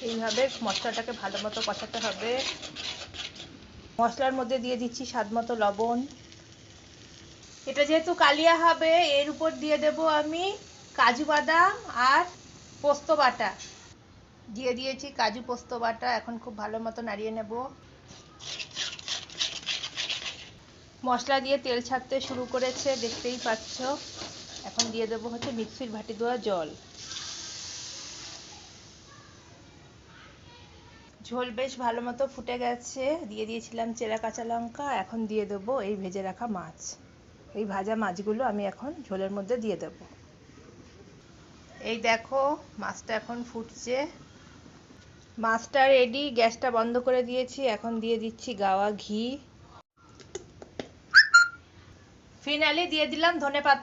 এইভাবে মশলাটাকে ভালো মতো কষাতে হবে। মশলার মধ্যে দিয়ে দিচ্ছি স্বাদ মতো লবণ। এটা যেহেতু কালিয়া হবে, এর উপর দিয়ে দেব আমি কাজু বাদাম আর পোস্ত বাটা। দিয়ে দিয়েছি কাজু পোস্ত বাটা। এখন খুব ভালো মতো নাড়িয়ে নেব। মশলা দিয়ে তেল ছাড়তে শুরু করেছে, দেখতেই পাচ্ছ। এখন দিয়ে দেবো হচ্ছে মিক্সির ভাটি দেওয়া জল। ঝোল বেশ ভালো মতো ফুটে গেছে। দিয়ে দিয়েছিলাম চেরা কাঁচা লঙ্কা। এখন দিয়ে দেবো এই ভেজে রাখা মাছ। এই ভাজা মাছগুলো আমি এখন ঝোলের মধ্যে দিয়ে দেব। এই দেখো মাছটা এখন ফুটছে। মাছটা রেডি। গ্যাসটা বন্ধ করে দিয়েছি। এখন দিয়ে দিচ্ছি গাওয়া ঘি। ফিনালি দিয়ে দিলাম ধনেপাতা।